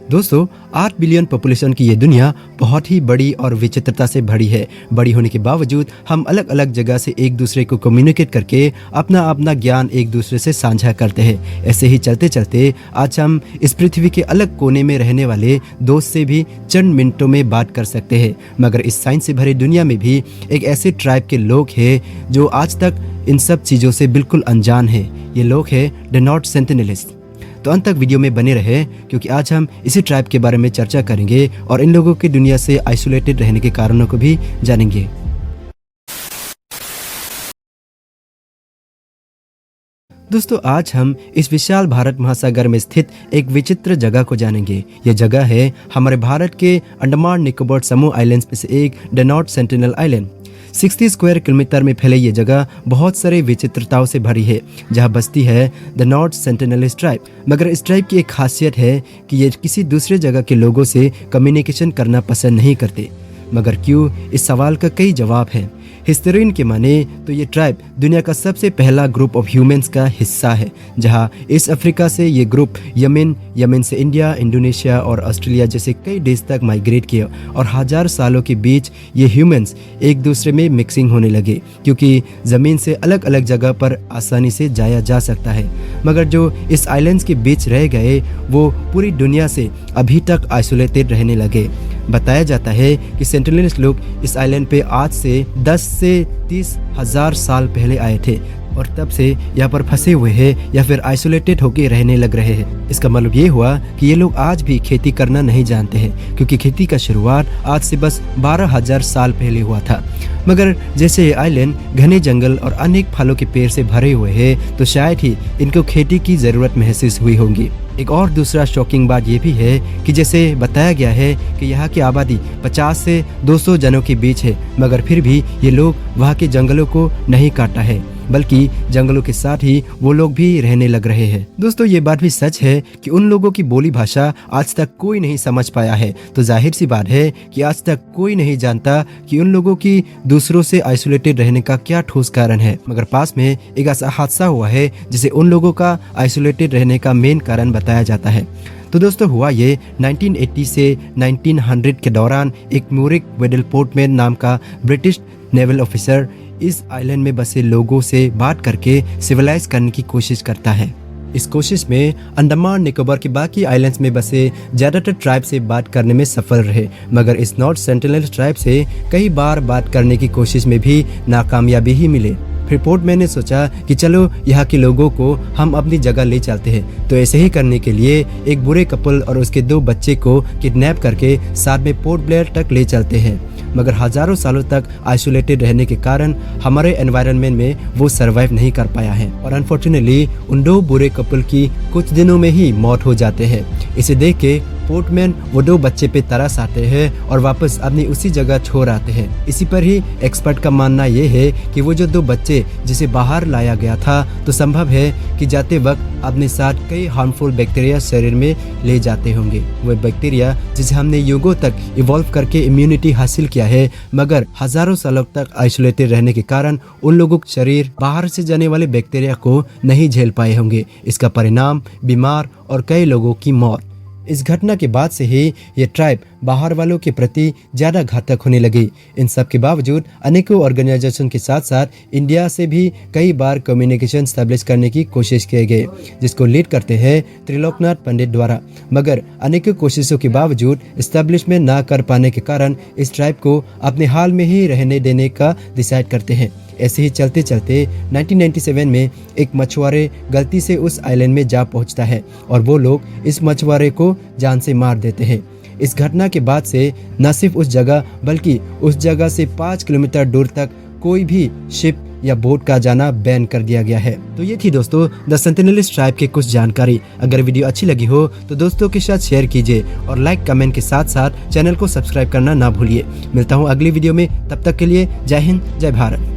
दोस्तों 8 billion population की ये दुनिया बहुत ही बड़ी और विचित्रता से भरी है। बड़ी होने के बावजूद हम अलग अलग जगह से एक दूसरे को कम्युनिकेट करके अपना अपना ज्ञान एक दूसरे से साझा करते हैं। ऐसे ही चलते चलते आज हम इस पृथ्वी के अलग कोने में रहने वाले दोस्त से भी चंद मिनटों में बात कर सकते हैं। मगर इस साइंस से भरी दुनिया में भी एक ऐसे ट्राइब के लोग हैं जो आज तक इन सब चीज़ों से बिल्कुल अनजान है। ये लोग हैं द नॉर्थ सेंटिनलिस्ट। तो अंत तक वीडियो में बने रहे क्योंकि आज हम इसी ट्राइब के बारे में चर्चा करेंगे और इन लोगों की दुनिया से आइसोलेटेड रहने के कारणों को भी जानेंगे। दोस्तों आज हम इस विशाल भारत महासागर में स्थित एक विचित्र जगह को जानेंगे। यह जगह है हमारे भारत के अंडमान निकोबार समूह आइलैंड्स में से एक the north sentinel island. 60 square kilometre में फैले ये जगह बहुत सारे विचित्रताओं से भरी है, जहाँ बसती है द नॉर्थ सेंटिनलिस्ट ट्राइब। मगर इस ट्राइब की एक खासियत है कि ये किसी दूसरे जगह के लोगों से कम्युनिकेशन करना पसंद नहीं करते। मगर क्यों, इस सवाल का कई जवाब हैं। हिस्टोरियन के माने तो ये ट्राइब दुनिया का सबसे पहला ग्रुप ऑफ ह्यूमंस का हिस्सा है, जहाँ ईस्ट अफ्रीका से ये ग्रुप यमन से इंडिया, इंडोनेशिया और ऑस्ट्रेलिया जैसे कई देश तक माइग्रेट किया और हजार सालों के बीच ये ह्यूमंस एक दूसरे में मिक्सिंग होने लगे, क्योंकि ज़मीन से अलग अलग जगह पर आसानी से जाया जा सकता है। मगर जो इस आइलैंड्स के बीच रह गए वो पूरी दुनिया से अभी तक आइसोलेटेड रहने लगे। बताया जाता है कि सेंटिनलिस्ट लोग इस आइलैंड पे आज से 10 से 30 हजार साल पहले आए थे और तब से यहाँ पर फंसे हुए हैं या फिर आइसोलेटेड होकर रहने लग रहे हैं। इसका मतलब ये हुआ कि ये लोग आज भी खेती करना नहीं जानते हैं, क्योंकि खेती का शुरुआत आज से बस 12,000 साल पहले हुआ था। मगर जैसे ये आइलैंड घने जंगल और अनेक फलों के पेड़ से भरे हुए हैं, तो शायद ही इनको खेती की जरूरत महसूस हुई होगी। एक और दूसरा शॉकिंग बात ये भी है कि जैसे बताया गया है कि यहाँ की आबादी 50 से 200 जनों के बीच है, मगर फिर भी ये लोग वहाँ के जंगलों को नहीं काटा है, बल्कि जंगलों के साथ ही वो लोग भी रहने लग रहे हैं। दोस्तों ये बात भी सच है कि उन लोगों की बोली भाषा आज तक कोई नहीं समझ पाया है, तो जाहिर सी बात है कि आज तक कोई नहीं जानता कि उन लोगों की दूसरों से आइसोलेटेड रहने का क्या ठोस कारण है। मगर पास में एक ऐसा हादसा हुआ है जिसे उन लोगों का आइसोलेटेड रहने का मेन कारण बताया जाता है। तो दोस्तों हुआ ये 1980 से 1900 के दौरान एक म्यूरिक वेडलपोर्टमैन नाम का ब्रिटिश नेवल ऑफिसर इस आइलैंड में बसे लोगों से बात करके सिविलाइज करने की कोशिश करता है। इस कोशिश में अंडमान निकोबार के बाकी आइलैंड्स में बसे ज्यादातर ट्राइब से बात करने में सफल रहे, मगर इस नॉर्थ सेंटिनल ट्राइब से कई बार बात करने की कोशिश में भी नाकामयाबी ही मिले। फिर पोर्टमैन ने सोचा कि चलो यहाँ के लोगों को हम अपनी जगह ले चलते हैं। तो ऐसे ही करने के लिए एक बुरे कपल और उसके 2 बच्चे को किडनैप करके साथ में पोर्ट ब्लेयर तक ले चलते हैं। मगर हजारों सालों तक आइसोलेटेड रहने के कारण हमारे एनवायरनमेंट में वो सरवाइव नहीं कर पाया है और अनफॉर्चुनेटली उन 2 बुरे कपल की कुछ दिनों में ही मौत हो जाते हैं। इसे देख के पोर्टमैन वो 2 बच्चे पे तरस आते हैं और वापस अपनी उसी जगह छोड़ आते हैं। इसी पर ही एक्सपर्ट का मानना ये है कि वो जो 2 बच्चे जिसे बाहर लाया गया था, तो संभव है कि जाते वक्त अपने साथ कई हार्मफुल बैक्टीरिया शरीर में ले जाते होंगे। वो बैक्टीरिया जिसे हमने युगों तक इवॉल्व करके इम्यूनिटी हासिल किया है, मगर हजारों सालों तक आइसोलेटेड रहने के कारण उन लोगों के शरीर बाहर से जाने वाले बैक्टीरिया को नहीं झेल पाए होंगे। इसका परिणाम बीमार और कई लोगों की मौत। इस घटना के बाद से ही ये ट्राइब बाहर वालों के प्रति ज़्यादा घातक होने लगी। इन सब के बावजूद अनेकों ऑर्गेनाइजेशन के साथ साथ इंडिया से भी कई बार कम्युनिकेशन स्टैब्लिश करने की कोशिश किए गए, जिसको लीड करते हैं त्रिलोकनाथ पंडित द्वारा। मगर अनेकों कोशिशों के बावजूद इस्टेब्लिशमेंट ना कर पाने के कारण इस ट्राइब को अपने हाल में ही रहने देने का डिसाइड करते हैं। ऐसे ही चलते चलते 1997 में एक मछुआरे गलती से उस आइलैंड में जा पहुंचता है और वो लोग इस मछुआरे को जान से मार देते हैं। इस घटना के बाद से न सिर्फ उस जगह बल्कि उस जगह से 5 किलोमीटर दूर तक कोई भी शिप या बोट का जाना बैन कर दिया गया है। तो ये थी दोस्तों द सेंटिनलिस्ट ट्राइब की कुछ जानकारी। अगर वीडियो अच्छी लगी हो तो दोस्तों के साथ शेयर कीजिए और लाइक कमेंट के साथ साथ चैनल को सब्सक्राइब करना ना भूलिए। मिलता हूँ अगली वीडियो में, तब तक के लिए जय हिंद, जय भारत।